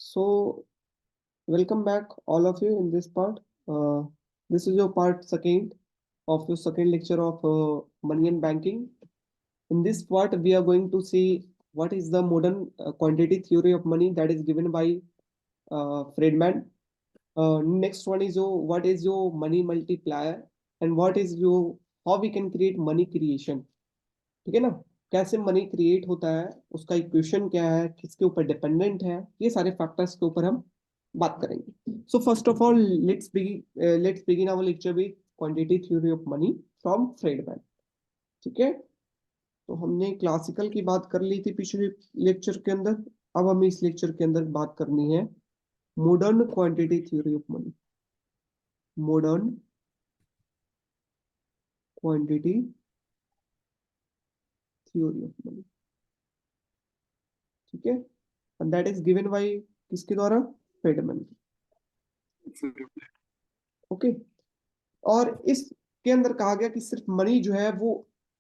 So, welcome back, all of you, in this part. Uh, this is your part second of your second lecture of money and banking. In this part, we are going to see what is the modern quantity theory of money that is given by Friedman. Next one is your what is your money multiplier and what is your how we can create money creation. ठीक है ना? कैसे money create होता है, उसका equation क्या है, किसके ऊपर डिपेंडेंट है, ये सारे फैक्टर्स के ऊपर हम बात करेंगे. So first of all let's begin our lecture with quantity theory of money from Friedman. ठीक है, तो हमने क्लासिकल की बात कर ली थी पिछले लेक्चर के अंदर. अब हमें इस लेक्चर के अंदर बात करनी है modern quantity theory of money. Modern quantity theory of money. ठीक है, and that is given bye किसके द्वारा? फ्रीडमैन. ओके, और इसके अंदर कहा गया कि सिर्फ मनी जो है वो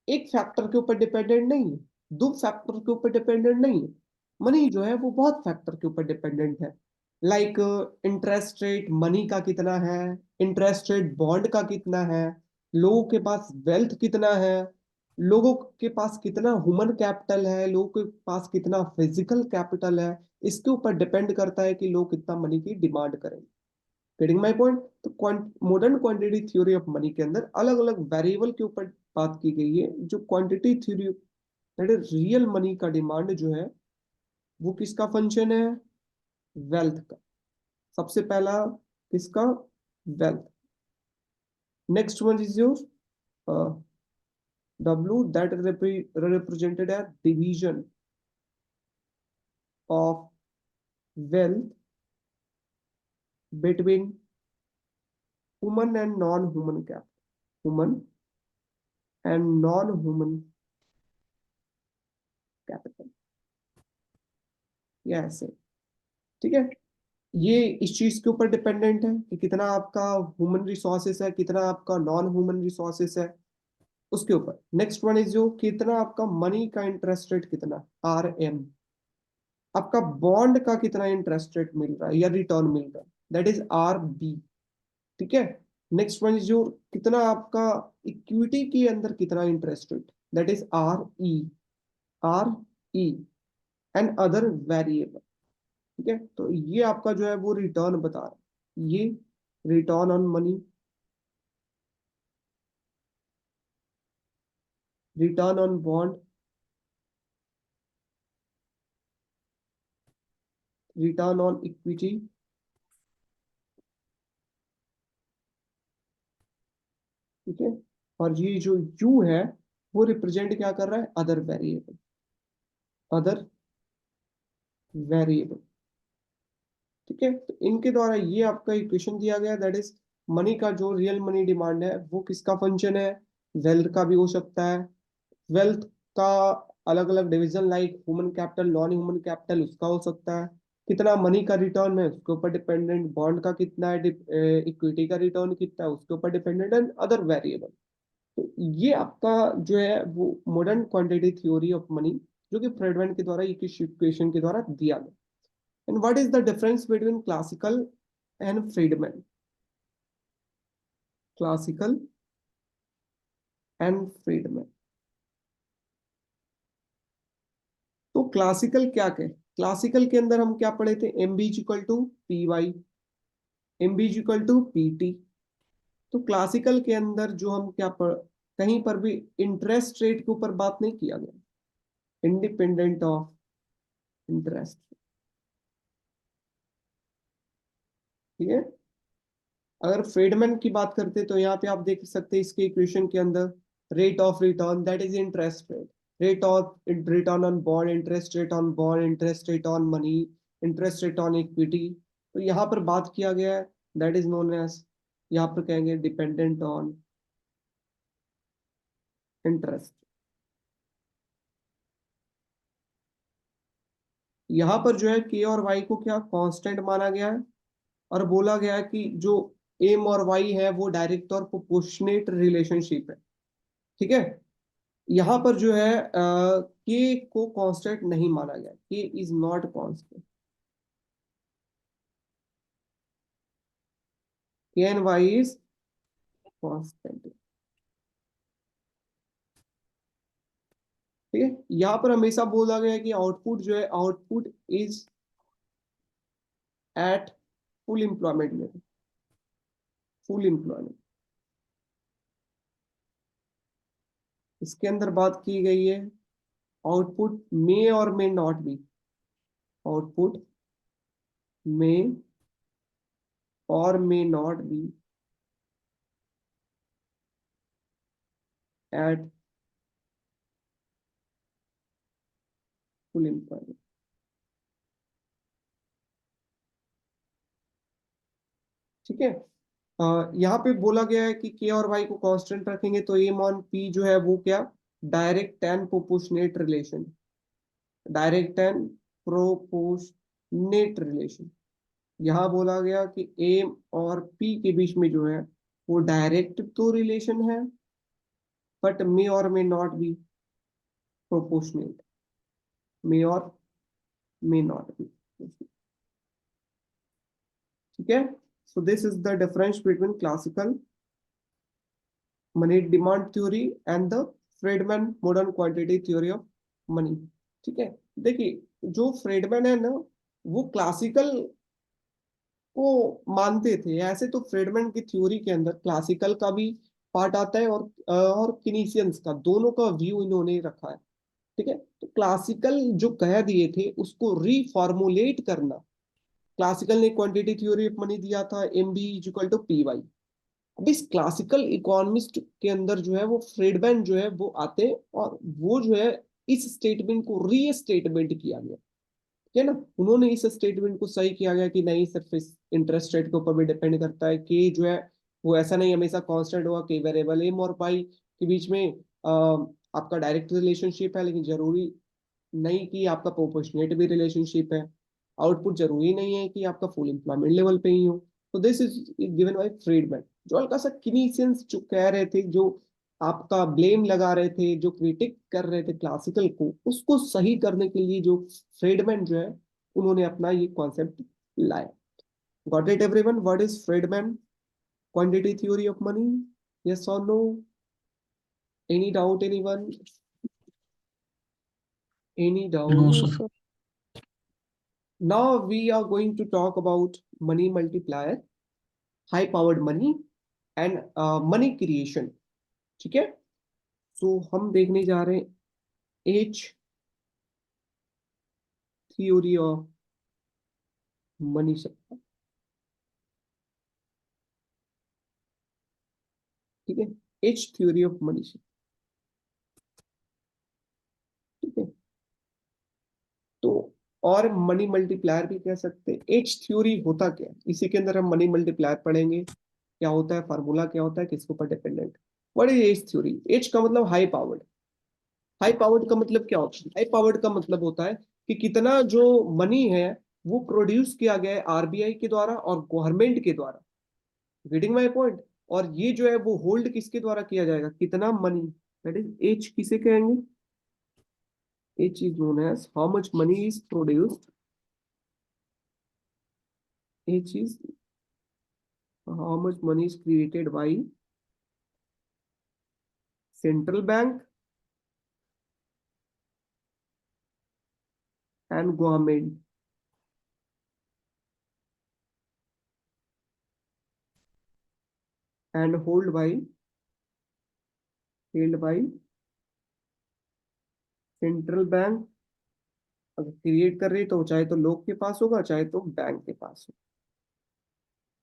एक फैक्टर के ऊपर डिपेंडेंट नहीं है, दो फैक्टर के ऊपर डिपेंडेंट नहीं है. मनी जो है वो बहुत फैक्टर के ऊपर डिपेंडेंट है. लाइक इंटरेस्ट रेट मनी का कितना है, इंटरेस्ट रेट बॉन्ड का कितना है, लोगों के पास वेल्थ कितना है, लोगों के पास कितना ह्यूमन कैपिटल है, लोगों के पास कितना फिजिकल कैपिटल है. इसके ऊपर डिपेंड करता है कि लोग कितना मनी की डिमांड करें. Getting my point? तो modern quantity theory of money के अंदर अलग अलग वेरिएबल के ऊपर बात की गई है. जो quantity theory that is real money का डिमांड जो है वो किसका फंक्शन है? वेल्थ का. सबसे पहला किसका? Wealth. Next one is your W that represented a division of wealth between human and non-human capital. Human and non-human capital. ये ऐसे. ठीक है, ये इस चीज के ऊपर डिपेंडेंट है कि कितना आपका ह्यूमन रिसोर्सेस है, कितना आपका नॉन ह्यूमन रिसोर्सेस है, उसके ऊपर. नेक्स्ट वन इज जो कितना आपका मनी का इंटरेस्ट रेट कितना, RM. आपका बॉन्ड का कितना इंटरेस्ट रेट मिल रहा है या रिटर्न मिल रहा है, दैट इज RB. ठीक है. नेक्स्ट वन इज जो कितना आपका इक्विटी के अंदर कितना interest rate, that is RE and other variable. ठीक है, तो ये आपका जो है वो रिटर्न बता रहा है. ये return on money, return on bond, return on equity. ठीक है, और ये जो यू है वो रिप्रेजेंट क्या कर रहा है? Other variable. Other variable. ठीक है, तो इनके द्वारा ये आपका इक्वेशन दिया गया, दैट इज मनी का जो रियल मनी डिमांड है वो किसका फंक्शन है? वेल्थ का भी हो सकता है. वेल्थ का अलग अलग division like human capital, non human capital, उसका हो सकता है. कितना मनी का रिटर्न है उसके ऊपर डिपेंडेंट, बॉन्ड का कितना है, इक्विटी का रिटर्न कितना है उसके ऊपर डिपेंडेंट, एंड अदर वेरिएबल. तो ये आपका जो है वो modern quantity theory of money जो कि फ्रीडमैन के द्वारा इक्वेशन के द्वारा दिया गया. And what is the difference between classical and Friedman? Classical and Friedman. तो क्लासिकल क्या कहे? क्लासिकल के अंदर हम क्या पढ़े थे? MB=PY, MB=PT. तो क्लासिकल के अंदर जो हम क्या कहीं पर भी इंटरेस्ट रेट के ऊपर बात नहीं किया गया, इंडिपेंडेंट ऑफ इंटरेस्ट. ठीक है, अगर फ्रीडमैन की बात करते तो यहाँ पे आप देख सकते हैं इसके इक्वेशन के अंदर rate of return that is interest rate, rate of return on bond, interest rate on bond, interest rate on money, interest rate on equity. तो यहाँ पर बात किया गया है दैट इज नोन एज, यहाँ पर कहेंगे डिपेंडेंट ऑन इंटरेस्ट. यहाँ पर जो है के और वाई को क्या कांस्टेंट माना गया है और बोला गया है कि जो एम और वाई है वो डायरेक्ट और प्रोपोर्शनेट रिलेशनशिप है. ठीक है, यहाँ पर जो है के को कांस्टेंट नहीं माना गया, के इज नॉट कांस्टेंट. के एन वाई इज कॉन्स्टेंट। ठीक है, यहां पर हमेशा बोला गया है कि आउटपुट जो है, output is at full employment level, full employment. इसके अंदर बात की गई है आउटपुट मे और मे नॉट बी, आउटपुट मे और may not B at full employment. ठीक है, यहाँ पे बोला गया है कि के और वाई को कांस्टेंट रखेंगे तो एम ऑन पी जो है वो क्या, direct and proportionate relation, direct and proportionate relation. यहाँ बोला गया कि एम और पी के बीच में जो है वो डायरेक्ट तो रिलेशन है, बट मे और may not be proportionate, may और मे नॉट बी। ठीक है, so this is the difference between classical money demand theory and the Friedman modern quantity theory of money. ठीक है, देखिए जो फ्रीडमैन है ना, वो क्लासिकल को मानते थे। ऐसे तो फ्रीडमैन की थ्योरी के अंदर क्लासिकल का भी पार्ट आता है और किनीसियंस का, दोनों का व्यू इन्होंने रखा है। ठीक है, तो क्लासिकल जो कह दिए थे उसको रीफॉर्मुलेट करना, क्लासिकल ने क्वांटिटी थ्योरी ऑफ मनी दिया था M B equal to P Y. अब इस क्लासिकल इकोनॉमिस्ट के अंदर जो है वो फ्रीडमैन जो है वो आते हैं, और वो जो है इस स्टेटमेंट को री स्टेटमेंट किया गया। ठीक है ना, उन्होंने इस स्टेटमेंट को सही किया गया कि नहीं, सिर्फ इस इंटरेस्ट रेट के ऊपर भी डिपेंड करता है कि जो है वो ऐसा नहीं हमेशा कांस्टेंट होगा कि वेरिएबल एम और पाई के बीच में आपका डायरेक्ट रिलेशनशिप है, लेकिन जरूरी नहीं कि आपका प्रोपोर्शनेट भी रिलेशनशिप है। आउटपुट जरूरी नहीं है कि आपका फुल एम्प्लॉयमेंट लेवल पे ही हो। तो this is given by Friedman. जो हल्का सा किनीसियंस जो कह रहे थे, जो आपका ब्लेम लगा रहे थे, जो क्रिटिक कर रहे थे क्लासिकल को, उसको सही करने के लिए जो फ्रीडमैन जो है उन्होंने अपना ये कॉन्सेप्ट लाया। Got it everyone, what is Friedman quantity theory of money? Yes और no? Any doubt anyone? Any no doubt? Sir. Now we are going to talk about money multiplier, high powered money and money creation. ठीक है, सो हम देखने जा रहे हैं H theory of money supply. ठीक है, H theory of money supply. ठीक है, तो और मनी मल्टीप्लायर भी कह सकते हैं। एच थ्योरी होता क्या है, इसी के अंदर हम मनी मल्टीप्लायर पढ़ेंगे, क्या होता है, फार्मूला क्या होता है, किसके ऊपर dependent. What is H theory? H का मतलब हाई पावर्ड। हाई पावर्ड का मतलब क्या होता है? हाई पावर्ड का मतलब होता है कि कितना जो मनी है वो प्रोड्यूस किया गया है आरबीआई के द्वारा और गवर्नमेंट के द्वारा। Getting my point? और ये जो है वो होल्ड किसके द्वारा किया जाएगा, कितना मनी, दैट इज एच किसे कहेंगे? H is known as how much money is produced. H is how much money is created by central bank and government and hold by, held by central bank. अगर create कर रही है तो चाहे तो लोग के पास होगा, चाहे तो बैंक के पास हो।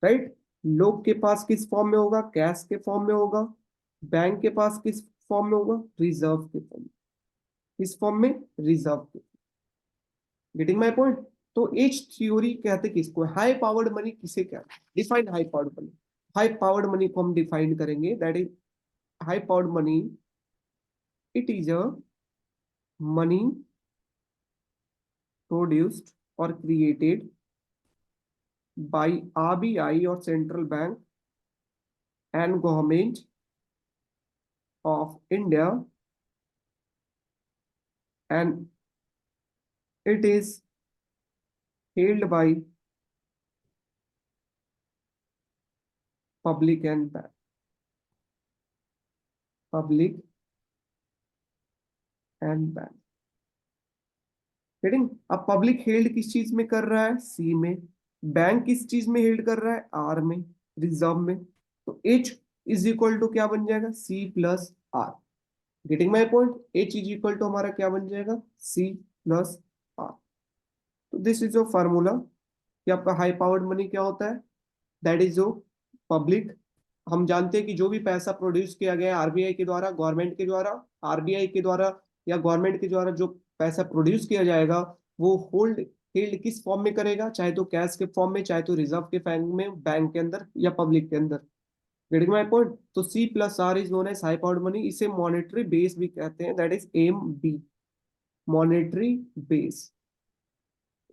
राइट, लोग के पास किस फॉर्म में होगा, कैश के फॉर्म में होगा। बैंक के पास किस फॉर्म में होगा, रिजर्व के फॉर्म में। किस फॉर्म में? रिजर्व के। Getting my point? तो एच थ्योरी कहते किसको, हाई पावर्ड मनी किसे क्या, define high powered money. High powered money को हम डिफाइन करेंगे, that is high powered money, it is a money produced और क्रिएटेड बाय आरबीआई और central bank and government of India, and it is held by public and bank, public and bank. Getting? अब public held किस चीज में कर रहा है? सी में। बैंक किस चीज में हेल्ड कर रहा है? आर में, रिजर्व में। तो एच इज इक्वल टू क्या बन जाएगा? C plus R. Getting my point? H is equal to हमारा क्या बन जाएगा? C plus R. तो दिस इज योर फार्मूला कि आपका हाई पावर्ड मनी क्या होता है? दैट इज जो पब्लिक। हम जानते हैं कि जो भी पैसा प्रोड्यूस किया गया है आरबीआई के द्वारा, गवर्नमेंट के द्वारा, आरबीआई के द्वारा या गवर्नमेंट के द्वारा जो पैसा प्रोड्यूस किया जाएगा, वो होल्ड हेल्ड किस फॉर्म में करेगा? चाहे तो कैश के फॉर्म में, चाहे तो रिजर्व के फॉर्म में, बैंक के अंदर या पब्लिक के अंदर। Getting my point? तो C plus R is known as high powered money. इसे मॉनेटरी बेस भी कहते हैं, that is M B, monetary base.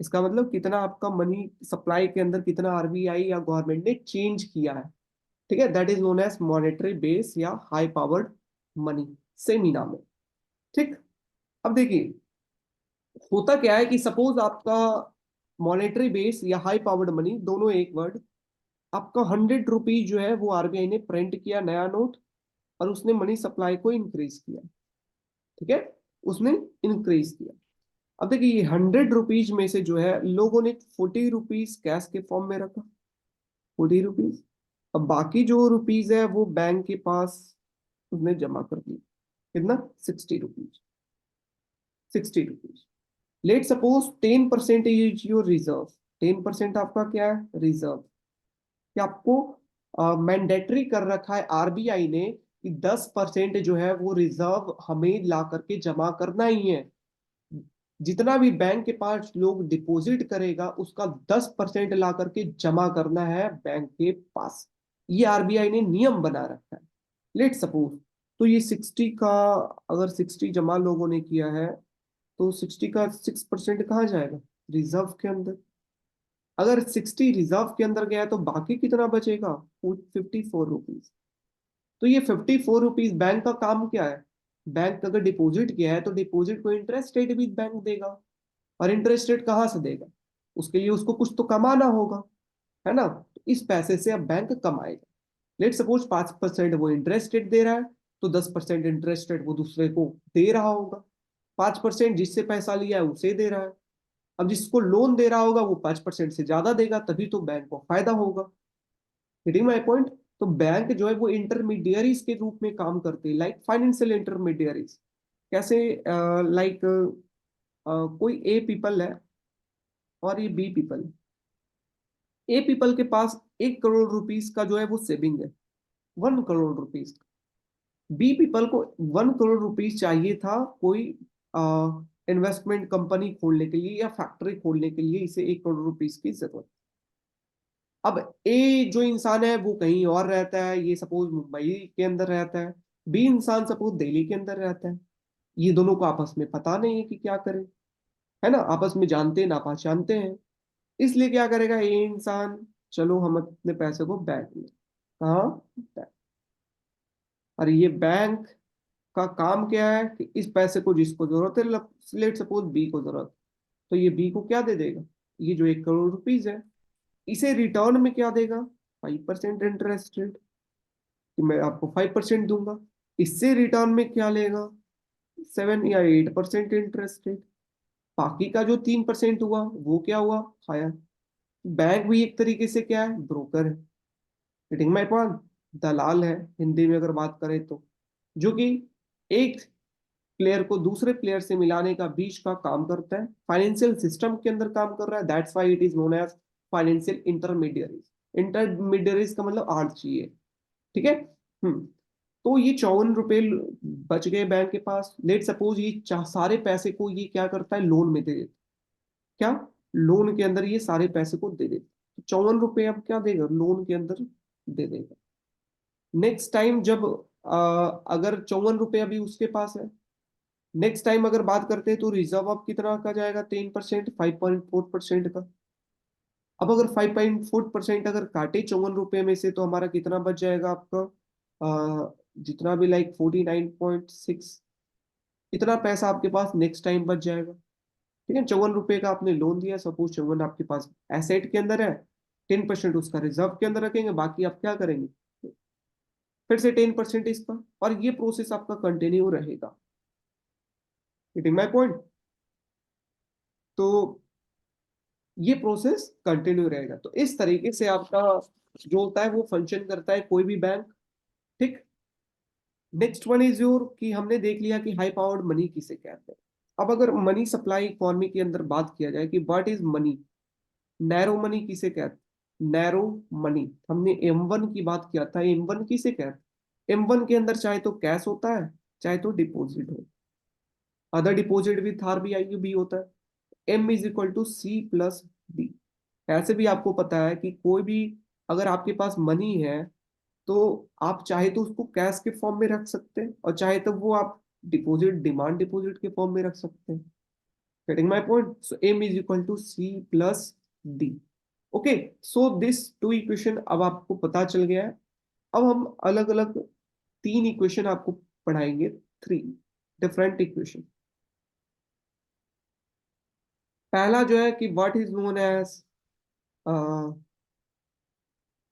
इसका मतलब कितना आपका मनी सप्लाई के अंदर, कितना आरबीआई या गवर्नमेंट ने चेंज किया है। ठीक है, that is known as monetary base या हाई पावर्ड मनी, सेम ही नाम है। ठीक। अब देखिए, होता क्या है कि सपोज आपका मॉनेटरी बेस या हाई पावर्ड मनी दोनों एक वर्ड, आपका 100 रुपीज जो है वो आरबीआई ने प्रिंट किया नया नोट, और उसने मनी सप्लाई को इंक्रीज किया। ठीक है, उसने इंक्रीज किया। अब देखिए, ये 100 रुपीज में से जो है लोगों ने 40 रुपीज कैश के फॉर्म में रखा, 40 रुपीज। अब बाकी जो रुपीज है वो बैंक के पास उसने जमा कर दिया। कितना? 60 rupees, 60 rupees. Let suppose 10% is your reserve. 10% आपका क्या है? रिजर्व। कि आपको मैंडेटरी कर रखा है आरबीआई ने कि 10% जो है वो रिजर्व हमें ला करके जमा करना ही है। जितना भी बैंक के पास लोग डिपॉजिट करेगा उसका 10% ला करके जमा करना है बैंक के पास। ये आरबीआई ने नियम बना रखा है। लेट सपोज, तो ये 60 का, अगर 60 जमा लोगों ने किया है, तो 60 का 6% कहाँ जाएगा? रिजर्व के अंदर। अगर 60 रिजर्व के अंदर गया है तो बाकी कितना बचेगा? 54 रुपीज। तो ये 54 रुपीज, बैंक का काम क्या है? बैंक अगर डिपॉजिट किया है तो डिपॉजिट को इंटरेस्ट रेट भी बैंक देगा। और इंटरेस्ट रेट कहाँ से देगा? उसके लिए उसको कुछ तो कमाना होगा, है ना? तो इस पैसे से अब बैंक कमाएगा। लेट सपोज 5% वो इंटरेस्ट रेट दे रहा है, तो 10% इंटरेस्ट रेट वो दूसरे को दे रहा होगा। 5% जिससे पैसा लिया है उसे दे रहा है। अब जिसको लोन दे रहा होगा वो 5% से ज्यादा देगा, तभी तो बैंक को फायदा होगा। Getting my point? तो बैंक जो है वो इंटरमीडियरीज के रूप में काम करते हैं, लाइक फाइनेंशियल इंटरमीडियरीज। कैसे? लाइक कोई ए पीपल है और ये बी पीपल। ए पीपल के पास 1 करोड़ रुपीज का जो है वो सेविंग है, 1 करोड़ रुपीज। बी पीपल को 1 करोड़ रुपीज चाहिए था कोई इन्वेस्टमेंट कंपनी खोलने के लिए या फैक्ट्री खोलने के लिए, इसे 1 करोड़ रुपीज की जरूरत। अब ए जो इंसान है वो कहीं और रहता है, ये सपोज मुंबई के अंदर रहता है। बी इंसान सपोज दिल्ली के अंदर रहता है। ये दोनों को आपस में पता नहीं है कि क्या करें, है ना? आपस में जानते ना पहचानते हैं। इसलिए क्या करेगा ए इंसान? चलो हम अपने पैसे को बैंक में, कहाँ? बैंक। और ये बैंक का काम क्या है कि इस पैसे को जिसको जरूरत है, लेट सपोज बी को जरूरत, तो ये बी को क्या दे देगा? ये जो 1 करोड़ रुपीज है, इसे रिटर्न में क्या देगा? 5% इंटरेस्ट रेट, कि मैं आपको 5% दूंगा। इससे रिटर्न में क्या लेगा? 7 या 8% इंटरेस्ट रेट। बाकी का जो 3% हुआ वो क्या हुआ? खाया। बैंक भी एक तरीके से क्या है? ब्रोकर है। Getting my point? दलाल है हिंदी में अगर बात करें तो, जो कि एक प्लेयर को दूसरे प्लेयर से मिलाने का बीच का काम करता है, फाइनेंशियल सिस्टम के अंदर काम कर रहा है। That's why it is known as financial intermediaries. Intermediaries का मतलब आरची है। ठीक है। हम्म। तो ये 54 रुपए बच गए बैंक के पास। लेट सपोज ये सारे पैसे को ये क्या करता है? लोन में दे देता। क्या? लोन के अंदर ये सारे पैसे को दे देता। तो 54 रुपए अब क्या देगा? लोन के अंदर दे देगा। नेक्स्ट टाइम जब अगर 54 रुपए अभी उसके पास है, नेक्स्ट टाइम अगर बात करते हैं तो रिजर्व अब कितना का जाएगा? 10%, 5.4% का। अब अगर 5.4% अगर काटे 54 रुपए में से, तो हमारा कितना बच जाएगा आपका? जितना भी लाइक 49.6, इतना पैसा आपके पास नेक्स्ट टाइम बच जाएगा। ठीक है, 54 रुपए का आपने लोन दिया, सपोज 54 आपके पास एसेट के अंदर है, 10% उसका रिजर्व के अंदर रखेंगे, बाकी आप क्या करेंगे, फिर से 10% इसका, और ये प्रोसेस आपका कंटिन्यू रहेगा। Getting my point? तो ये प्रोसेस कंटिन्यू रहेगा। तो इस तरीके से आपका जो होता है वो फंक्शन करता है कोई भी बैंक। ठीक। नेक्स्ट वन इज योर, कि हमने देख लिया कि हाई पावर्ड मनी किसे कहते हैं। अब अगर मनी सप्लाई इकोनॉमी के अंदर बात किया जाए कि what is money, narrow money किसे कहते हैं, नैरो मनी। हमने M1 की बात किया था, M1 किसे कहते हैं, M1 के अंदर चाहे तो कैश होता है, चाहे तो डिपॉजिट हो, अदर डिपॉजिट विथ आरबीआई भी होता है। M = C+D। ऐसे भी आपको पता है कि कोई भी, अगर आपके पास मनी है तो आप चाहे तो उसको कैश के फॉर्म में रख सकते हैं, और चाहे तो वो आप डिपॉजिट, डिमांड डिपॉजिट के फॉर्म में रख सकते हैं। Getting my point? So M = C+D। Okay. So this two equation अब आपको पता चल गया है। अब हम अलग अलग तीन इक्वेशन आपको पढ़ाएंगे, थ्री डिफरेंट इक्वेशन। पहला जो है कि what is known as,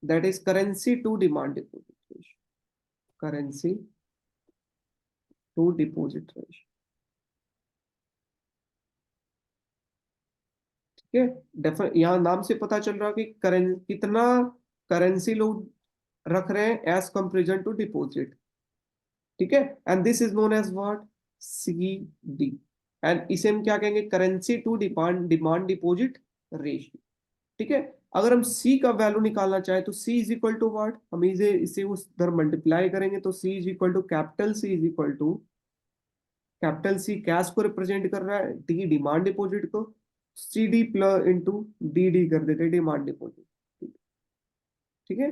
that is currency to demand deposit ratio, currency to deposit ratio. ठीक है। यहाँ नाम से पता चल रहा है कि कितना करेंसी लोग रख रहे हैं एज कंपेरिजन टू डिपॉजिट। ठीक है। And this is known as what, CD। And इसे हम क्या कहेंगे, currency to demand demand deposit ratio. ठीक है। अगर हम C का वैल्यू निकालना चाहे तो C = व्हाट, हम इसे इसे उस दर मल्टीप्लाई करेंगे तो C = कैपिटल सी कैश को रिप्रेजेंट कर रहा है, D डिमांड डिपॉजिट को, CD प्लस इंटू DD कर देते डिमांड डिपॉजिट। ठीक है।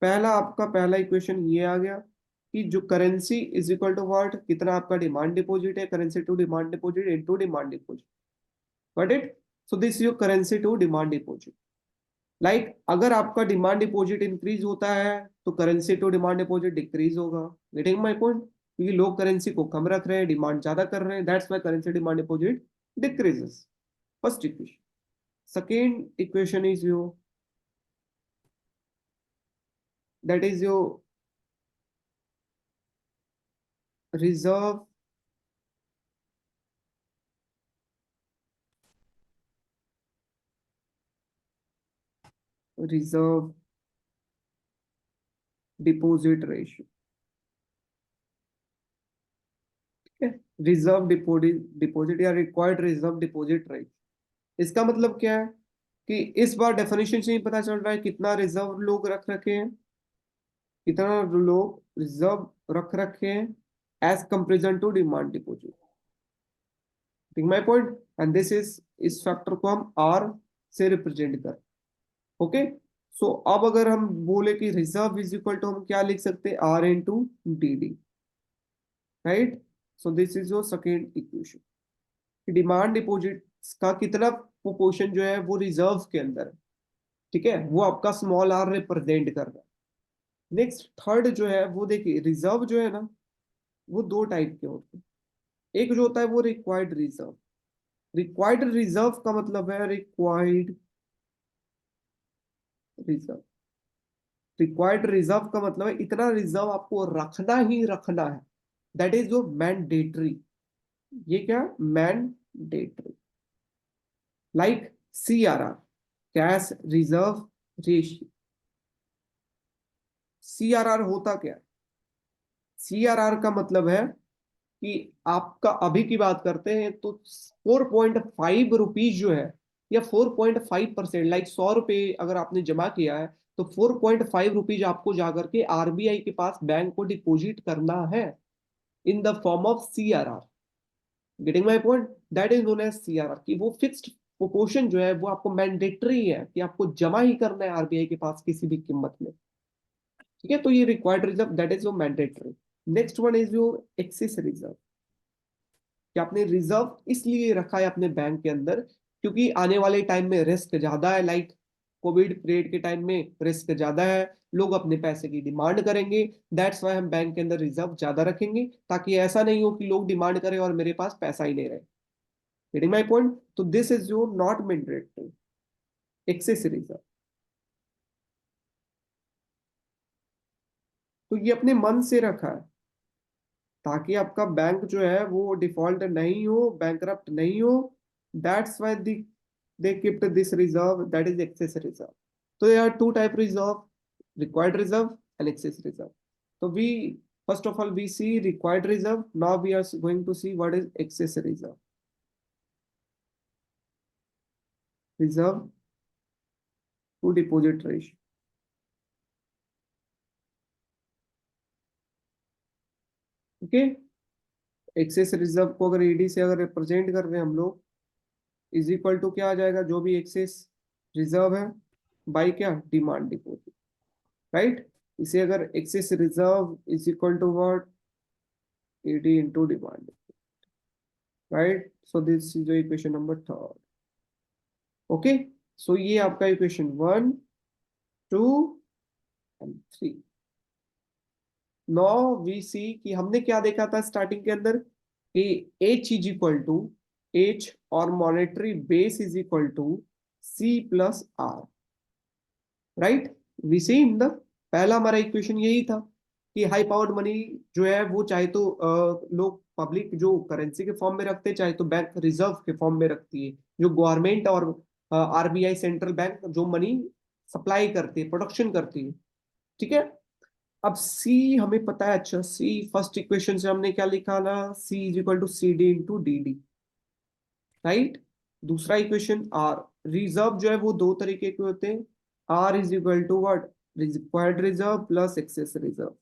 पहला आपका पहला इक्वेशन ये आ गया कि जो currency is equal to what, कितना आपका डिमांड डिपॉजिट है, currency to demand deposit into demand deposit. Got it? So this is your currency to demand deposit. Like अगर आपका डिमांड डिपॉजिट इंक्रीज होता है तो currency to demand deposit decrease होगा। Getting my point? क्योंकि लोग currency को कम रख रहे हैं, डिमांड ज्यादा कर रहे हैं, that's why currency demand deposit decreases. First equation. Second equation is your, that is your reserve reserve deposit ratio. ठीक है। रिजर्व डिपॉजिट डिपॉजिट या रिक्वायर्ड रिजर्व डिपॉजिट रेशियो, इसका मतलब क्या है कि इस बार डेफिनेशन से ही पता चल रहा है कितना रिजर्व लोग रख रखे हैं, कितना लोग रिजर्व रख रखे हैं as comparison to demand deposit. ठीक my point? And this is, इस फैक्टर को हम R से रिप्रेजेंट कर। ओके। सो अब अगर हम बोले कि रिजर्व इज इक्वल टू, हम क्या लिख सकते हैं, R × DD। Right? So this is your second equation. Demand deposit का कितना प्रोपोर्शन जो है वो रिजर्व के अंदर है। ठीक है। वो आपका स्मॉल r रिप्रेजेंट कर रहा है। नेक्स्ट थर्ड जो है वो देखिए, रिजर्व जो है ना वो दो टाइप के होते हैं। एक जो होता है वो रिक्वायर्ड रिजर्व। रिक्वायर्ड रिजर्व का मतलब है, रिक्वायर्ड रिजर्व, रिक्वायर्ड रिजर्व का मतलब है इतना रिजर्व आपको रखना ही रखना है, दैट इज जो मैंडेटरी। ये क्या, mandatory. Like CRR, cash reserve ratio. CRR होता क्या है? CRR का मतलब है कि आपका, अभी की बात करते हैं तो 4.5 रुपीज जो है, या 4.5%, लाइक 100 रुपए अगर आपने जमा किया है तो 4.5 रुपीज आपको जाकर के RBI के पास बैंक को डिपॉजिट करना है in the form of CRR। Getting my point? That is known as CRR, कि वो फिक्स्ड प्रोपोर्शन जो है वो आपको मैंडेटरी है कि आपको जमा ही करना है RBI के पास किसी भी कीमत में। ठीक है। तो ये required reserve, that is your mandatory. Next one is your excess reserve, कि आपने रिजर्व इसलिए रखा है अपने बैंक के अंदर क्योंकि आने वाले टाइम में रिस्क ज्यादा है, लाइक कोविड पीरियड के टाइम में रिस्क ज्यादा है, लोग अपने पैसे की डिमांड करेंगे, दैट्स वाई हम बैंक के अंदर रिजर्व ज्यादा रखेंगे, ताकि ऐसा नहीं हो कि लोग डिमांड करें और मेरे पास पैसा ही नहीं रहे। Getting my point? तो this is your not mandatory excess reserve. तो ये अपने मन से रखा है ताकि आपका बैंक जो है वो डिफॉल्ट नहीं हो, बैंकरप्ट नहीं हो। That's why they kept this reserve, that is excess reserve. तो there are two type reserve, required reserve and excess reserve. So we first of all we see required reserve. Now we are going to see what is excess reserve. Reserve to deposit ratio. Okay, excess reserve को अगर ED से अगर represent कर रहे हैं हम लोग, is equal to क्या आ जाएगा, जो भी एक्सेस रिजर्व है बाई क्या, डिमांड डिपोजिट, राइट। इसे अगर excess reserve is equal to what, ED into demand, right. So this is equation number third. Okay, so ये आपका equation 1, 2 and 3। Now we see कि हमने क्या देखा था स्टार्टिंग के अंदर कि H is equal to, H और monetary base is equal to C plus R, right. We see in the, पहला हमारा इक्वेशन यही था कि हाई पावर्ड मनी जो है वो चाहे तो लोग पब्लिक जो करेंसी के फॉर्म में रखते हैं, चाहे तो बैंक रिजर्व के फॉर्म में रखती है, जो गवर्नमेंट और आरबीआई सेंट्रल बैंक जो मनी सप्लाई करती है, प्रोडक्शन करती है, ठीक है। अब सी हमें पता है, अच्छा सी फर्स्ट इक्वेशन से हमने क्या लिखा ना, C is equal to C D into D D, right. दूसरा इक्वेशन आर, रिजर्व जो है वो दो तरीके के होते हैं, R is equal to what, required reserve plus excess reserve,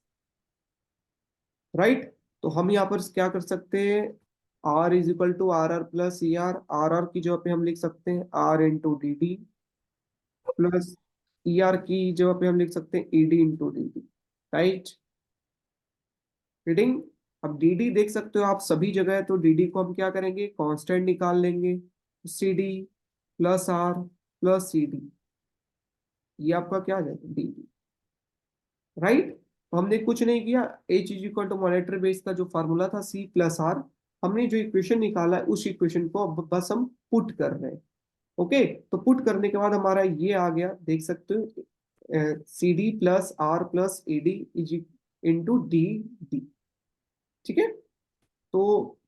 right. तो हम यहाँ पर क्या कर सकते हैं, R is equal to R R plus E R, R R की जगह पे हम लिख सकते हैं R into D D, plus E are की जगह पे हम लिख सकते हैं ई D into D D, right. Reading, अब डी डी देख सकते हो आप सभी जगह, तो डी डी को हम क्या करेंगे, कांस्टेंट निकाल लेंगे, C D plus R plus C D, ये आपका क्या आ जाएगा डी डी, राइट। तो हमने कुछ नहीं किया, H is equal to monetary base का जो फार्मूला था सी प्लस आर, हमने जो इक्वेशन निकाला है उस इक्वेशन को अब बस हम पुट कर रहे हैं। ओके, तो पुट करने के बाद हमारा ये आ गया, देख सकते हो, C D plus R plus A D is into D D, ठीक है। तो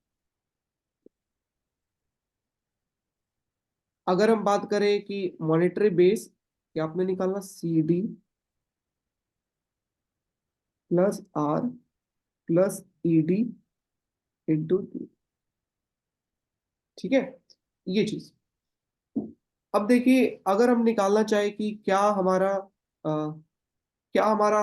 अगर हम बात करें कि मॉनेटरी बेस, क्या आपने निकालना, C D plus R plus E D into D, ठीक है, ये चीज। अब देखिए, अगर हम निकालना चाहे कि क्या हमारा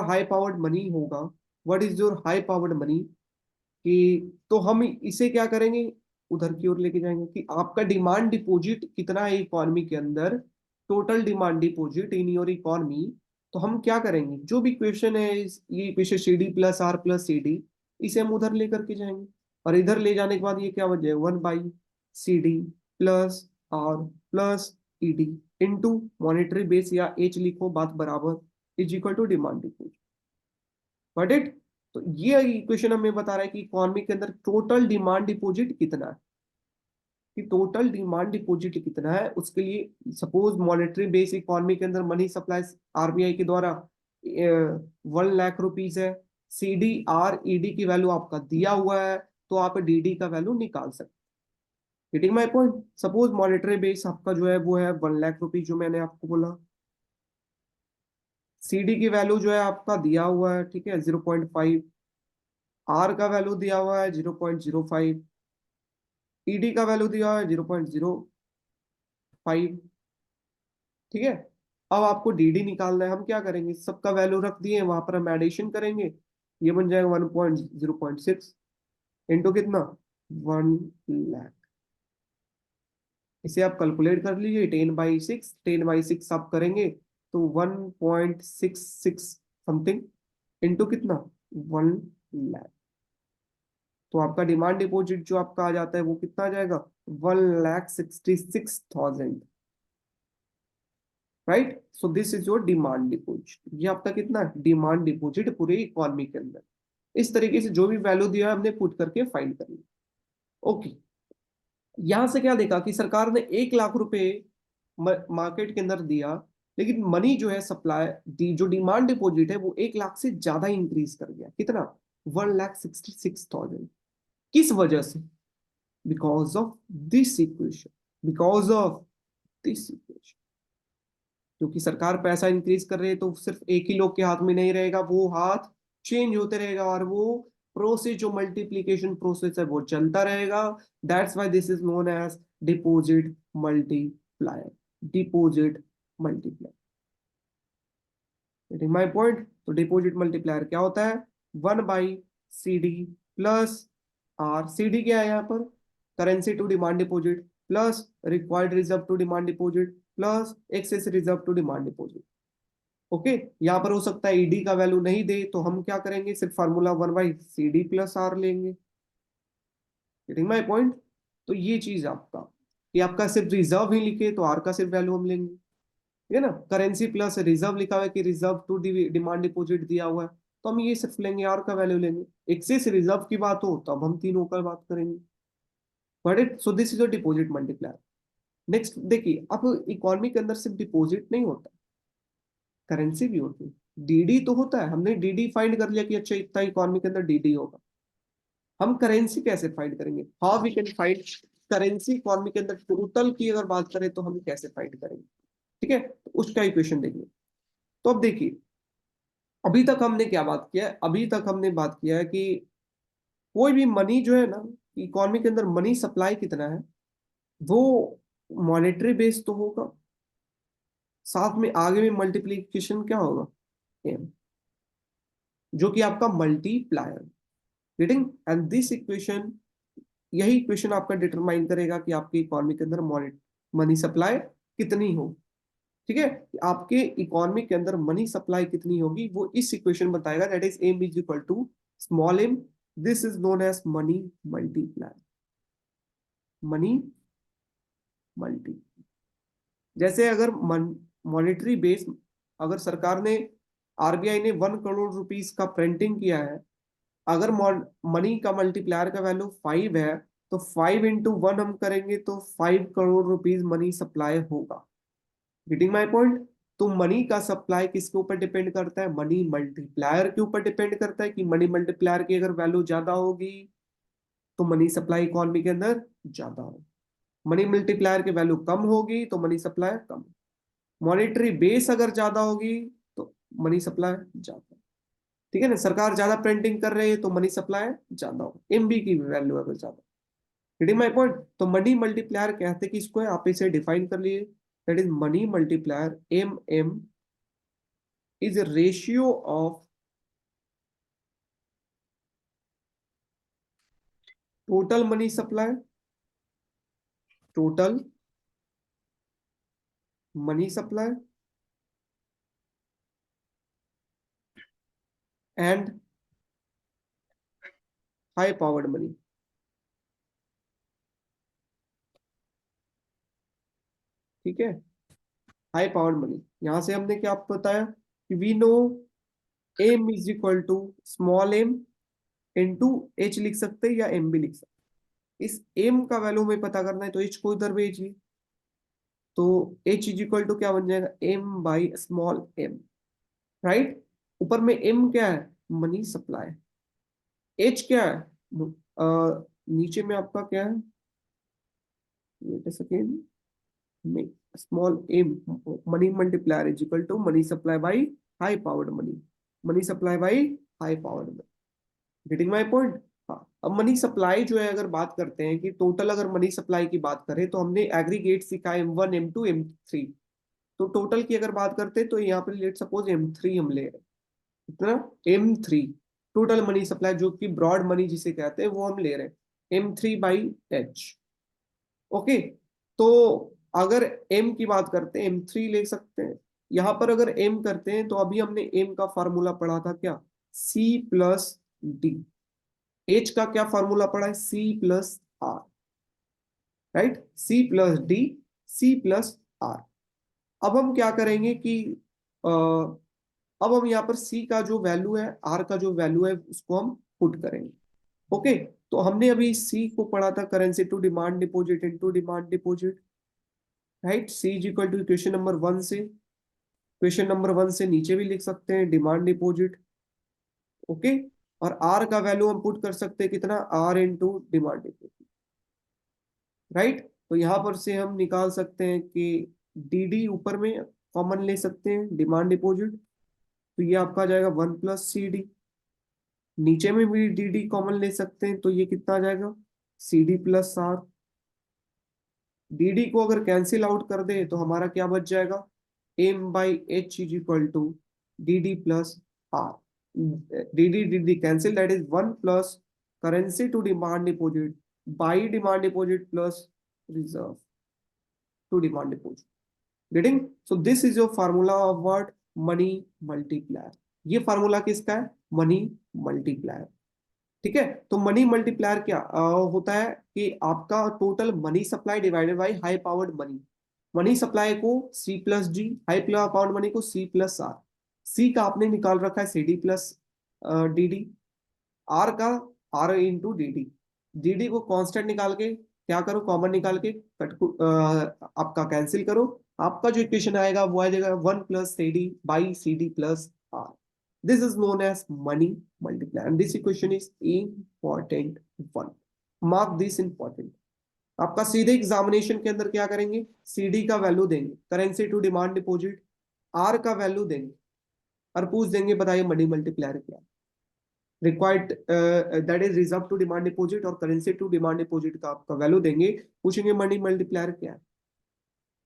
हाई पावर्ड मनी होगा, what is your high powered money, कि तो हम इसे क्या करेंगे, उधर की ओर लेके जाएंगे कि आपका डिमांड डिपॉजिट कितना है इकोनॉमी के अंदर, total demand deposit in your economy. तो हम क्या करेंगे, जो भी क्वेश्चन है ये question C D plus R plus C D, इसे हम उधर लेकर के जाएंगे, और इधर ले जाने के बाद ये क्या बन जाएगा, 1/CD plus R plus E D into monetary base, या एच लिखो बात बराबर, is equal to demand deposit, got it. तो ये इक्वेशन हमें बता रहा है कि इकोनॉमी के अंदर टोटल डिमांड डिपॉजिट कितना है, कि टोटल डिमांड डिपॉजिट कितना है, उसके लिए सपोज मॉनेटरी बेस इकोनॉमी के अंदर मनी सप्लाई आरबीआई के द्वारा 1 लाख रुपीज है, C D R E D की वैल्यू आपका दिया हुआ है, तो आप डी डी का वैल्यू निकाल सकते। Getting my point, suppose monetary base आपका जो है वो है 1 लाख रुपीज, जो मैंने आपको बोला, सी डी की वैल्यू जो है आपका दिया हुआ है, ठीक है, 0.5, आर का वैल्यू दिया हुआ है 0.05, ईडी का वैल्यू दिया हुआ है 0.05, ठीक है। अब आपको डीडी निकालना है, हम क्या करेंगे, सबका वैल्यू रख दिए वहां पर, हम एडिशन करेंगे, ये बन जाएगा 1.06 इंटू कितना, 1 लाख। इसे आप कैलकुलेट कर लीजिए, 10/6, 10/6 आप करेंगे तो 1.66 समथिंग इंटू कितना, 1 लाख। तो आपका डिमांड डिपॉजिट जो आपका आ जाता है वो कितना आ जाएगा, 1,66,000, right. So this is your demand deposit, ये आपका कितना है, डिमांड डिपॉजिट पूरे इकोनॉमी के अंदर। इस तरीके से जो भी वैल्यू दिया है हमने पुट करके फाइंड कर लिया। ओके, यहां से क्या देखा कि सरकार ने 1 लाख रुपए मार्केट के अंदर दिया, लेकिन मनी जो है सप्लाई जो डिमांड डिपॉजिट है वो 1 लाख से ज्यादा इंक्रीज कर गया। कितना? 1,66,000। किस वजह से? Because of this equation, because of this equation. क्योंकि सरकार पैसा इंक्रीज कर रही है तो सिर्फ एक ही लोग के हाथ में नहीं रहेगा, वो हाथ चेंज होते रहेगा और वो प्रोसेस जो मल्टीप्लीकेशन प्रोसेस है वो चलता रहेगा। That's why this is known as deposit multiplier. Deposit multiplier, getting my point? तो डिपॉजिट मल्टीप्लायर क्या होता है? 1/CD plus are. CD क्या है यहाँ पर? Currency to demand deposit plus required reserve to demand deposit plus excess reserve to demand deposit. Okay, यहाँ पर हो सकता है ईडी का वैल्यू नहीं दे तो हम क्या करेंगे, सिर्फ फार्मूला 1/CD प्लस आर लेंगे। Getting my point? तो ये चीज आपका, कि आपका सिर्फ रिजर्व ही लिखे तो आर का सिर्फ वैल्यू हम लेंगे, ठीक है ना। करेंसी प्लस रिजर्व लिखा हुआ है कि रिजर्व टू डिमांड डिपॉजिट दिया हुआ है तो हम ये सिर्फ लेंगे, आर का वैल्यू लेंगे। एक्सेस रिजर्व की बात हो तब हम तीनों का बात करेंगे। But it so this is a deposit multiplier. Next देखिए, अब इकोनॉमी के अंदर सिर्फ डिपॉजिट नहीं होता, करेंसी भी होती है। डीडी तो होता है, हमने डीडी फाइंड कर लिया कि अच्छा इतना इकोनॉमी के अंदर डीडी होगा। हम करेंसी कैसे फाइंड करेंगे? How we can find currency economy के अंदर टोटल की अगर बात करें तो हम कैसे फाइंड करेंगे? ठीक है, तो उसका इक्वेशन देखिए। तो अब देखिए, अभी तक हमने क्या बात किया है? अभी तक हमने बात किया है कि कोई भी मनी जो है ना, इकोनॉमी के अंदर मनी सप्लाई कितना है वो मॉनेटरी बेस तो होगा, साथ में आगे में मल्टीप्लीकेशन क्या होगा? एम, जो कि आपका multiplier. Getting? And this equation, यही इक्वेशन आपका डिटरमाइन करेगा कि आपकी इकोनॉमी के अंदर मनी सप्लाई कितनी हो। ठीक है, आपके इकोनॉमी के अंदर मनी सप्लाई कितनी होगी वो इस इक्वेशन बताएगा, that is M is equal to small M. This is known as money multiplier. Money multi, जैसे अगर मॉनेटरी बेस, अगर सरकार ने, आरबीआई ने 1 करोड़ रुपीस का प्रिंटिंग किया है, अगर मनी का मल्टीप्लायर का वैल्यू 5 है तो 5 × 1 हम करेंगे तो 5 करोड़ रुपीस मनी सप्लाई होगा। Getting my point? तो मनी का सप्लाई किसके ऊपर डिपेंड करता है? मनी मल्टीप्लायर के ऊपर डिपेंड करता है कि मनी मल्टीप्लायर की अगर वैल्यू ज्यादा होगी तो मनी सप्लाई इकोनॉमी के अंदर ज्यादा होगी, मनी मल्टीप्लायर की वैल्यू कम होगी तो मनी सप्लाई कम, मॉनेटरी बेस अगर ज्यादा होगी तो मनी सप्लाई ज्यादा। ठीक है ना, सरकार ज्यादा प्रिंटिंग कर रही है तो मनी सप्लाई ज्यादा हो, एमबी की वैल्यू अगर ज्यादा। Getting my point? तो मनी मल्टीप्लायर कहते हैं कि इसको आप इसे डिफाइन कर लिए, that is money multiplier M M is ratio of total money supply, total money supply and high powered money. ठीक है, हाई पावर्ड मनी, यहां से हमने क्या बताया कि we know M is equal to small M into H लिख सकते हैं या एम भी लिख सकते हैं। इस एम का वैल्यू हमें पता करना है तो एच को इधर भेजिए, तो एच इज इक्वल टू क्या बन जाएगा? M by small M, right. ऊपर में एम क्या है? Money supply. एच क्या है? नीचे में आपका क्या है? Wait a second, small M, money multiplier is equal to money supply by high powered money, money supply by high powered money. Getting my point? हाँ, अब मनी सप्लाई जो है अगर बात करते हैं कि टोटल अगर मनी सप्लाई की बात करें तो हमने एग्रीगेट सीखा M1 M2 M3। तो टोटल की अगर बात करते हैं तो यहाँ पर लेट सपोज M3 हम ले रहे हैं, इतना M3 टोटल मनी सप्लाई जो कि ब्रॉड मनी जिसे कहते हैं वो हम ले रहे हैं M3/H। ओके, तो अगर M की बात करते हैं M3 ले सकते हैं। यहां पर अगर M करते हैं तो अभी हमने M का फॉर्मूला पढ़ा था क्या? C+D। H का क्या फॉर्मूला पढ़ा है? C+R, right. C+D, C+R। अब हम क्या करेंगे कि अब हम यहाँ पर C का जो वैल्यू है, R का जो वैल्यू है उसको हम पुट करेंगे। ओके, तो हमने अभी C को पढ़ा था currency to demand deposit into demand deposit, right. C is equal to equation number 1 से क्वेश्चन नंबर 1 से नीचे भी लिख सकते हैं डिमांड डिपॉजिट, ओके। और आर का वैल्यू हम पुट कर सकते हैं कितना, R into demand deposit, right. तो यहां पर से हम निकाल सकते हैं कि डी ऊपर में कॉमन ले सकते हैं डिमांड डिपॉजिट, तो ये आपका आ जाएगा 1 + CD। नीचे में भी डी कॉमन ले सकते हैं, तो ये कितना आ जाएगा, CD + R। डी को अगर कैंसिल आउट कर दे तो हमारा क्या बच जाएगा, M/H is equal to D+ R। D cancel, that is 1 + currency to demand deposit by demand deposit plus reserve to demand deposit. Getting? So this is your formula of what, money multiplier. ये formula किसका है, money multiplier. ठीक है। तो money multiplier क्या होता है कि आपका total money supply divided by high powered money. Money supply को C+D, हाई पावर्ड मनी को C+R। सी का आपने निकाल रखा है CD+DD, आर का आर इंटू डी को कांस्टेंट निकाल के क्या करो, कॉमन निकाल के आपका कैंसिल करो, आपका जो इक्वेशन आएगा वो आ जाएगा 1 + CD/CD+R। This is known as money multiply and this equation is important one, mark this important. आपका सीधे एग्जामिनेशन के अंदर क्या करेंगे, सीडी का वैल्यू देंगे, currency to demand deposit, R का वैल्यू देंगे और पूछ देंगे बताइए मनी मल्टीप्लायर क्या, required that is reserve to demand deposit और करेंसी टू डिमांड डिपॉजिट का आपका वैल्यू देंगे, पूछेंगे मनी मल्टीप्लायर क्या है।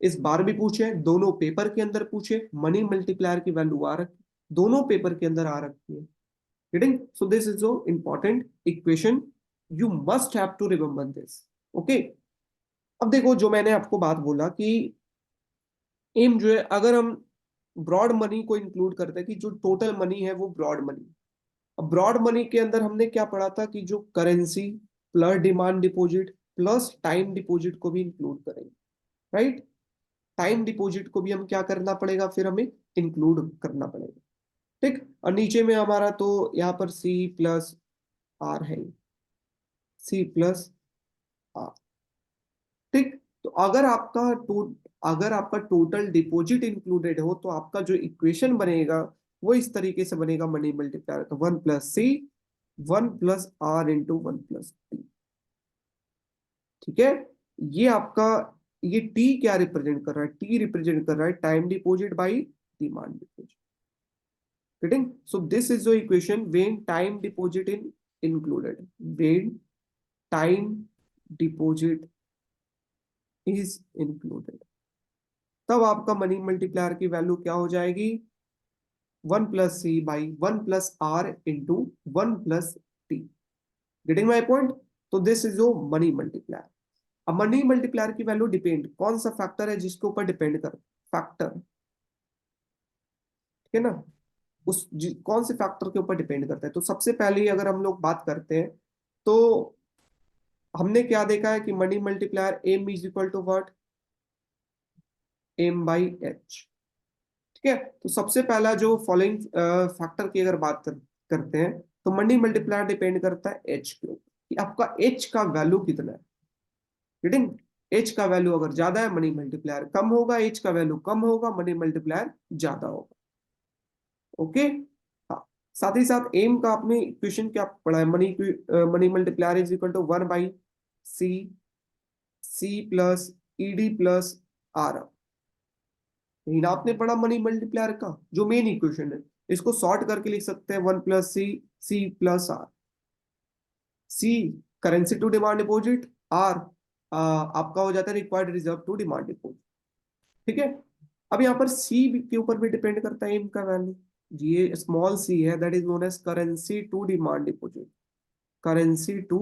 इस बार भी पूछे, दोनों पेपर के अंदर पूछे, मनी मल्टीप्लायर की वैल्यू आ रखी, दोनों पेपर के अंदर आ रखी है। Getting? So this is so important equation, you must have to remember this, okay. अब देखो जो मैंने आपको बात बोला कि एम जो है, अगर हम ब्रॉड मनी को इंक्लूड करते हैं कि जो टोटल मनी है वो ब्रॉड मनी। अब ब्रॉड मनी के अंदर हमने क्या पढ़ा था कि जो currency plus demand deposit plus time deposit को भी इंक्लूड करेंगे, राइट। टाइम डिपॉजिट को भी हम क्या करना पड़ेगा, फिर हमें इंक्लूड करना पड़ेगा, ठीक। और नीचे में हमारा तो यहाँ पर C+R है, C+R, ठीक। तो अगर आपका टोटल डिपॉजिट इंक्लूडेड हो तो आपका जो इक्वेशन बनेगा वो इस तरीके से बनेगा मनी मल्टीप्लायर का, 1 + C 1 + R इंटू 1 + T। ठीक है। ये आपका, ये टी क्या रिप्रेजेंट कर रहा है, टी रिप्रेजेंट कर रहा है time deposit by demand deposit. Getting? So this is the equation when time deposit in included, when time deposit is included, तब आपका मनी मल्टीप्लायर की वैल्यू क्या हो जाएगी, 1 + C/1 + R into 1 + T। Getting my point? तो this is जो money multiplier. अब money multiplier की वैल्यू डिपेंड, कौन सा फैक्टर है जिसके ऊपर डिपेंड कर, फैक्टर, ठीक है ना, कौन से फैक्टर के ऊपर डिपेंड करता है। तो सबसे पहले अगर हम लोग बात करते हैं तो हमने क्या देखा है कि money multiplier M is equal to what, M/H। ठीक है। तो सबसे पहला जो फॉलोइंग फैक्टर की अगर बात करते हैं तो मनी मल्टीप्लायर डिपेंड करता है एच के ऊपर, कि आपका एच का वैल्यू कितना है। गेटिंग? एच का वैल्यू अगर ज्यादा है मनी मल्टीप्लायर कम होगा, एच का वैल्यू कम होगा मनी मल्टीप्लायर ज्यादा होगा, ओके। हाँ, साथ ही साथ एम का आपने इक्वेशन क्या पढ़ा है, money multiplier is equal to 1/C C+ED+R। लेकिन आपने पढ़ा मनी मल्टीप्लायर का जो मेन इक्वेशन है, इसको शॉर्ट करके लिख सकते हैं 1 + C C+R। C currency to demand deposit, R आपका हो जाता है required reserve to demand deposit, ठीक है। अब यहाँ पर सी के ऊपर भी डिपेंड करता है एम का वैल्यू, ये स्मॉल सी है, that is known as currency to demand deposit, currency to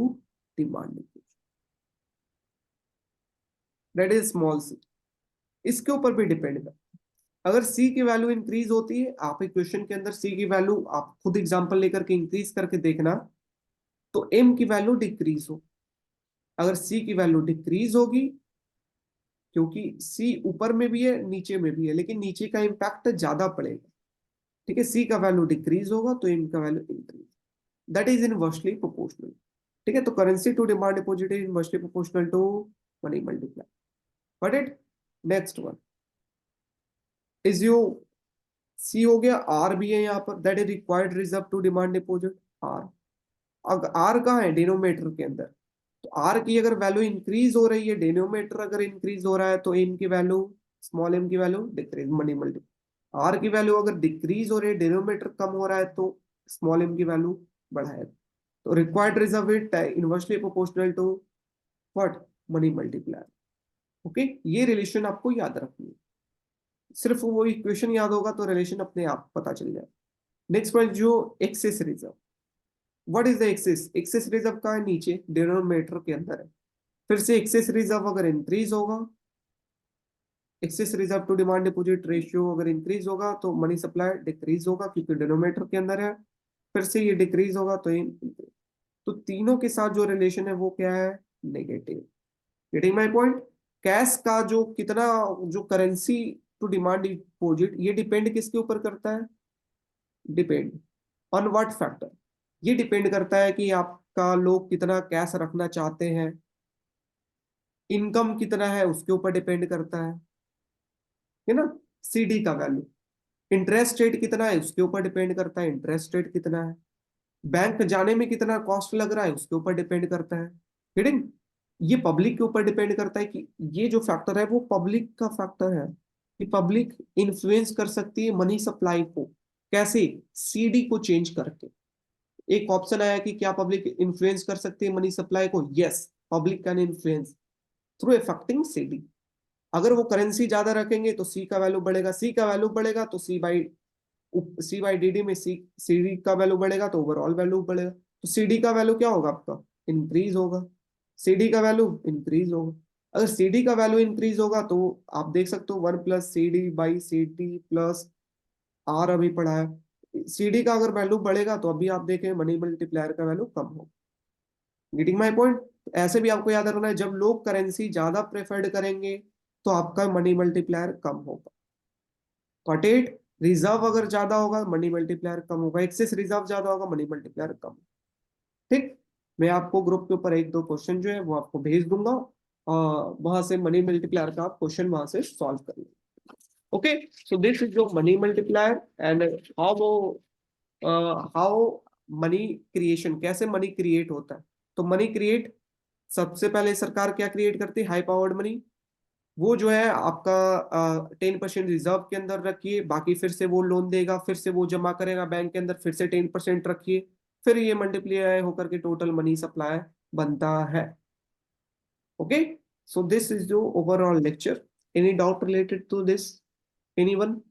demand deposit, that is small C, इसके ऊपर भी डिपेंड करता है। अगर सी की वैल्यू इंक्रीज होती है, आप इक्वेशन के अंदर सी की वैल्यू आप खुद एग्जांपल लेकर के इंक्रीज करके देखना, तो एम की वैल्यू डिक्रीज हो। अगर सी की वैल्यू डिक्रीज होगी, क्योंकि सी ऊपर में भी है नीचे में भी है, लेकिन नीचे का इम्पैक्ट ज्यादा पड़ेगा, ठीक है। सी का वैल्यू डिक्रीज होगा तो एम का value increase, that is inversely proportional, ठीक है। तो currency to demand deposit is inversely proportional to money multiply, got it. Next one is you see हो गया, आर भी है यहाँ पर, that is required reserve to demand deposit, R. अब आर कहाँ है, डिनोमिनेटर के अंदर। तो आर की अगर वैल्यू इंक्रीज हो रही है, डिनोमिनेटर अगर इंक्रीज हो रहा है, तो एम की वैल्यू, स्मॉल एम की value decrease, money multi. R की वैल्यू अगर डिक्रीज हो रही है, डिनोमिनेटर कम हो रहा है, तो स्मॉल एम की वैल्यू बढ़ाए। तो required reserve is inversely proportional to what, money multiplier. Okay, ये रिलेशन आपको याद रखनी है। सिर्फ वो इक्वेशन याद होगा तो रिलेशन अपने आप पता चल जाए। नेक्स्ट पॉइंट, जो excess reserve, what is the excess, excess reserve का है नीचे, डिनोमिनेटर के अंदर है। फिर से एक्सेस रिजर्व अगर इंक्रीज होगा, excess reserve to demand deposit ratio अगर इंक्रीज होगा, तो मनी सप्लाई डिक्रीज होगा क्योंकि डिनोमिनेटर के अंदर है। फिर से ये डिक्रीज होगा तो ये, तो तीनों के साथ जो रिलेशन है वो क्या है, negative. Getting my point. Cash का जो कितना, जो करेंसी टू डिमांड डिपॉजिट, ये डिपेंड किसके ऊपर करता है, डिपेंड ऑन व्हाट फैक्टर, ये डिपेंड करता है कि आपका लोग कितना कैश रखना चाहते हैं, इनकम कितना है उसके ऊपर डिपेंड करता है ना। सीडी का वैल्यू, इंटरेस्ट रेट कितना है उसके ऊपर डिपेंड करता है, इंटरेस्ट रेट कितना है, बैंक जाने में कितना कॉस्ट लग रहा है उसके ऊपर डिपेंड करता है। हिडिंग, ये पब्लिक के ऊपर डिपेंड करता है कि ये जो फैक्टर है वो पब्लिक का फैक्टर है, कि पब्लिक इन्फ्लुएंस कर सकती है मनी सप्लाई को, कैसे, सीडी को चेंज करके। एक ऑप्शन आया कि क्या पब्लिक इन्फ्लुएंस कर सकती है मनी सप्लाई को, yes, public can influence through affecting CD. अगर वो करेंसी ज्यादा रखेंगे तो सी का वैल्यू बढ़ेगा, सी का वैल्यू बढ़ेगा तो सी बाई डी डी में सी डी का वैल्यू बढ़ेगा तो ओवरऑल वैल्यू बढ़ेगा। तो सी डी का वैल्यू क्या होगा आपका, इंक्रीज होगा, सी डी का वैल्यू इंक्रीज होगा। अगर सी डी का वैल्यू इंक्रीज होगा तो आप देख सकते हो 1 + CD/CD+R अभी पड़ा है, सी डी का अगर वैल्यू बढ़ेगा तो अभी आप देखें मनी मल्टीप्लायर का वैल्यू कम होगा। Getting my point. ऐसे भी आपको याद रखना है, जब लोग करेंसी ज्यादा प्रेफर्ड करेंगे तो आपका मनी मल्टीप्लायर कम होगा। कॉटेट, रिजर्व अगर ज्यादा होगा मनी मल्टीप्लायर कम होगा, एक्सेस रिजर्व ज्यादा होगा मनी मल्टीप्लायर कम। ठीक, मैं आपको ग्रुप के ऊपर एक दो क्वेश्चन जो है वो आपको भेज दूंगा, वहां से मनी मल्टीप्लायर का आप क्वेश्चन वहां से सॉल्व कर लो। ओके, सो दिस इज जो money multiplier and how many creation, कैसे मनी क्रिएट होता है। तो मनी क्रिएट, सबसे पहले सरकार क्या क्रिएट करती है, हाई पावर्ड मनी। वो जो है आपका 10% रिजर्व के अंदर रखिए, बाकी फिर से वो लोन देगा, फिर से वो जमा करेगा बैंक के अंदर, फिर से 10% रखिए, फिर ये मल्टीप्लाई होकर के टोटल मनी सप्लाई बनता है। Okay, so this is the overall lecture. Any doubt related to this, anyone?